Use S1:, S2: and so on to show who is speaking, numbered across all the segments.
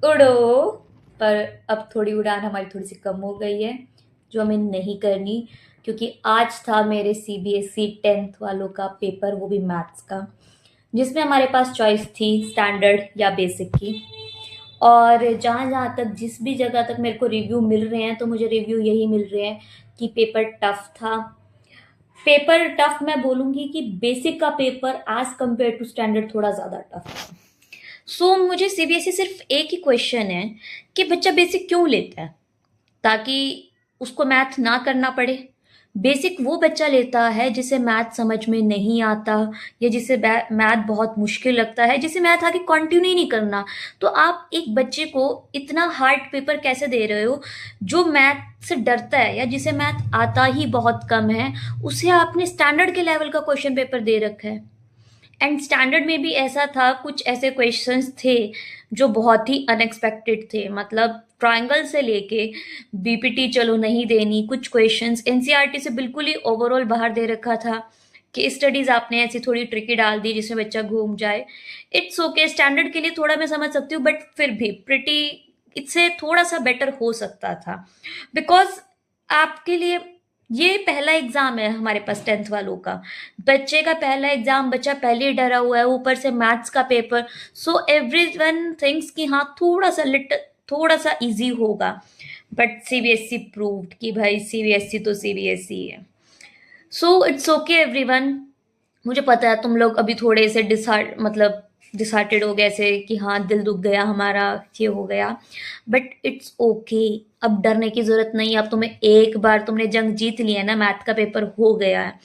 S1: उड़ो। पर अब थोड़ी उड़ान हमारी थोड़ी सी कम हो गई है, जो हमें नहीं करनी, क्योंकि आज था मेरे सीबीएसई 10th वालों का पेपर, वो भी मैथ्स का, जिसमें हमारे पास चॉइस थी स्टैंडर्ड या बेसिक की। और जहाँ जहाँ तक जिस भी जगह तक मेरे को रिव्यू मिल रहे हैं, तो मुझे रिव्यू यही मिल रहे हैं कि पेपर टफ था। पेपर टफ मैं बोलूंगी कि बेसिक का paper as compare to standard थोड़ा ज्यादा टफ था। सो मुझे सीबीएसई सिर्फ एक ही क्वेश्चन है कि बच्चा बेसिक क्यों लेता है, ताकि उसको मैथ ना करना पड़े। बेसिक वो बच्चा लेता है जिसे मैथ समझ में नहीं आता, या जिसे मैथ बहुत मुश्किल लगता है, जिसे मैथ आगे कंटिन्यू ही नहीं करना। तो आप एक बच्चे को इतना हार्ड पेपर कैसे दे रहे हो, जो मैथ से डरता है या जिसे मैथ आता ही बहुत कम है, उसे आपने स्टैंडर्ड के लेवल का क्वेश्चन पेपर दे रखा है। एंड स्टैंडर्ड में भी ऐसा था, कुछ ऐसे क्वेश्चंस थे जो बहुत ही अनएक्सपेक्टेड थे। मतलब ट्रायंगल से लेके बीपीटी चलो नहीं देनी, कुछ क्वेश्चंस एनसीईआरटी से बिल्कुल ही ओवरऑल बाहर दे रखा था कि स्टडीज आपने ऐसी थोड़ी ट्रिकी डाल दी जिसमें बच्चा घूम जाए। इट्स ओके, स्टैंडर्ड के लिए थोड़ा मैं समझ सकती हूँ, बट फिर भी प्रिटी इससे थोड़ा सा बेटर हो सकता था। बिकॉज आपके लिए ये पहला एग्जाम है हमारे पास 10th वालों का, बच्चे का पहला एग्जाम, बच्चा पहले ही डरा हुआ है, ऊपर से मैथ्स का पेपर। सो एवरीवन थिंक्स कि हाँ थोड़ा सा इजी होगा। बट सीबीएसई प्रूव्ड कि भाई सीबीएसई तो सीबीएसई है। So it's okay everyone. मुझे पता है तुम लोग अभी थोड़े से डिसहार्टेड हो गए, ऐसे कि हाँ दिल दुख गया हमारा, ये हो गया। बट इट्स ओके, अब डरने की जरूरत नहीं। अब तुम्हें एक बार तुमने जंग जीत ली है ना, मैथ का पेपर हो गया है,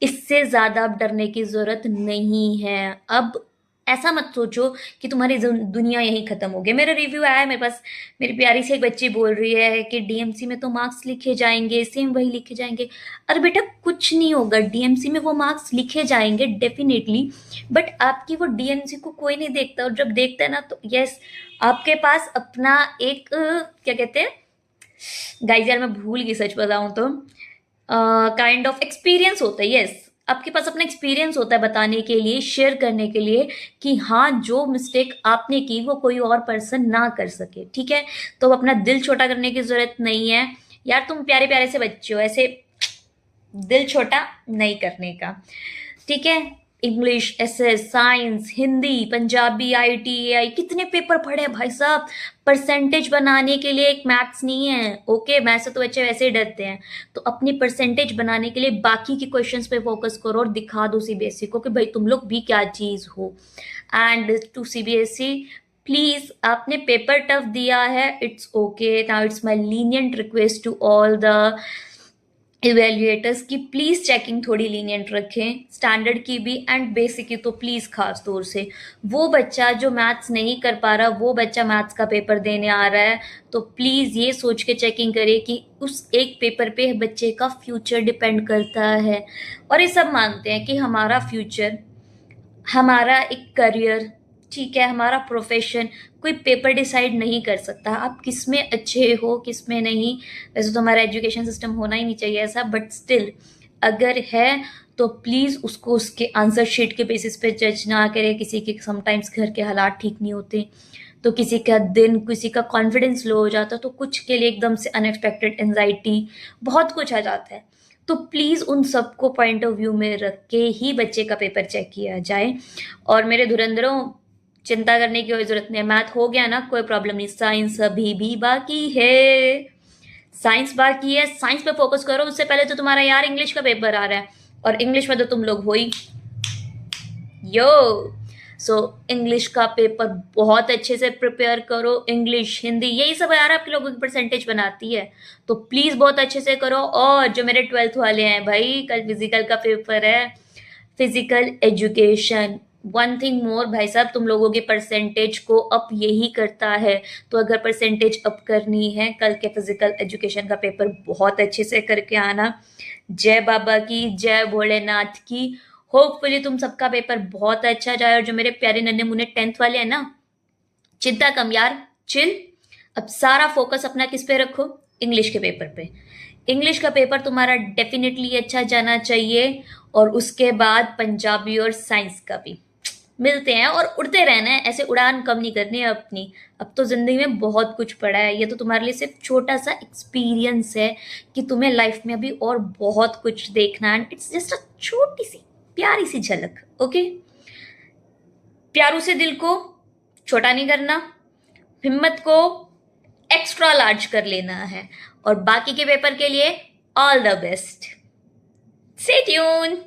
S1: इससे ज्यादा अब डरने की जरूरत नहीं है। अब ऐसा मत सोचो कि तुम्हारी दुनिया यहीं खत्म हो गई। मेरा रिव्यू आया है मेरे पास, मेरी प्यारी सी एक बच्ची बोल रही है कि डीएमसी में तो मार्क्स लिखे जाएंगे, सेम वही लिखे जाएंगे। अरे बेटा कुछ नहीं होगा, डीएमसी में वो मार्क्स लिखे जाएंगे डेफिनेटली, बट आपकी वो डीएमसी को कोई नहीं देखता। और जब देखता है ना, तो यस, आपके पास अपना एक क्या कहते हैं गाइस, यार मैं भूल गई सच बताऊं तो, काइंड ऑफ एक्सपीरियंस होता है। यस, आपके पास अपना एक्सपीरियंस होता है बताने के लिए, शेयर करने के लिए, कि हाँ जो मिस्टेक आपने की वो कोई और पर्सन ना कर सके। ठीक है, तो अब अपना दिल छोटा करने की जरूरत नहीं है। यार तुम प्यारे प्यारे से बच्चे हो, ऐसे दिल छोटा नहीं करने का। ठीक है, English, SS, science, Hindi, Punjabi, IT, AI, कितने पेपर पढ़े हैं भाई साहब। परसेंटेज बनाने के लिए एक मैथ्स नहीं है। ओके, मैथ्स से तो बच्चे वैसे ही डरते हैं। तो अपनी परसेंटेज बनाने के लिए बाकी की क्वेश्चंस पे फोकस करो और दिखा दो सीबीएसई को कि भाई तुम लोग भी क्या चीज हो। एंड टू सीबीएसई, प्लीज, आपने पेपर टफ दिया है, it's okay. Now it's my lenient request to all the evaluators की प्लीज चेकिंग थोड़ी लीनियंट रखें, स्टैंडर्ड की भी एंड बेसिक की तो प्लीज खास तौर से। वो बच्चा जो मैथ्स नहीं कर पा रहा, वो बच्चा मैथ्स का पेपर देने आ रहा है, तो प्लीज ये सोच के चेकिंग करे कि उस एक पेपर पे बच्चे का फ्यूचर डिपेंड करता है। और ये सब मानते हैं कि हमारा फ्यूचर, हमारा एक करियर, ठीक है, हमारा प्रोफेशन कोई पेपर डिसाइड नहीं कर सकता। आप किस में अच्छे हो किस में नहीं, वैसे तो हमारा एजुकेशन सिस्टम होना ही नहीं चाहिए ऐसा, बट स्टिल अगर है तो प्लीज उसको उसके आंसर शीट के बेसिस पे जज ना करे। किसी के समटाइम्स घर के हालात ठीक नहीं होते, तो किसी का दिन, किसी का कॉन्फिडेंस लो हो जाता, तो कुछ के लिए एकदम से अनएक्सपेक्टेड एंजाइटी, बहुत कुछ आ जाता है। तो प्लीज उन सबको पॉइंट ऑफ व्यू में रख के ही बच्चे का पेपर चेक किया जाए। और मेरे धुरंधरों, चिंता करने की कोई जरूरत नहीं है, मैथ हो गया ना, कोई प्रॉब्लम नहीं, साइंस अभी भी बाकी है। साइंस बाकी है, साइंस पे फोकस करो। उससे पहले तो तुम्हारा यार इंग्लिश का पेपर आ रहा है, और इंग्लिश में तो तुम लोग हो ही यो। सो इंग्लिश का पेपर बहुत अच्छे से प्रिपेयर करो। इंग्लिश, हिंदी, यही सब यार आपके लोगों की परसेंटेज बनाती है, तो प्लीज बहुत अच्छे से करो। और जो मेरे 12th वाले हैं भाई, कल फिजिकल का पेपर है, physical education. One thing more भाई साहब, तुम लोगों की परसेंटेज को अप यही करता है। तो अगर परसेंटेज अप करनी है, कल के फिजिकल एजुकेशन का पेपर बहुत अच्छे से करके आना। जय बाबा की, जय भोलेनाथ की। होपफुली तुम सबका पेपर बहुत अच्छा जाए। और जो मेरे प्यारे नन्हे मुन्ने 10th वाले हैं ना, चिंता कम यार, चिल। अब सारा फोकस अपना किस पे रखो, इंग्लिश के पेपर पे। इंग्लिश का पेपर तुम्हारा डेफिनेटली अच्छा जाना चाहिए, और उसके बाद पंजाबी और साइंस का भी। मिलते हैं और उड़ते रहना है, ऐसे उड़ान कम नहीं करनी है अपनी। अब तो जिंदगी में बहुत कुछ पड़ा है, ये तो तुम्हारे लिए सिर्फ छोटा सा एक्सपीरियंस है कि तुम्हें लाइफ में अभी और बहुत कुछ देखना है। एंड इट्स जस्ट अ छोटी सी प्यारी सी झलक। ओके, प्यारू से दिल को छोटा नहीं करना, हिम्मत को एक्स्ट्रा लार्ज कर लेना है, और बाकी के पेपर के लिए all the best. Stay tune.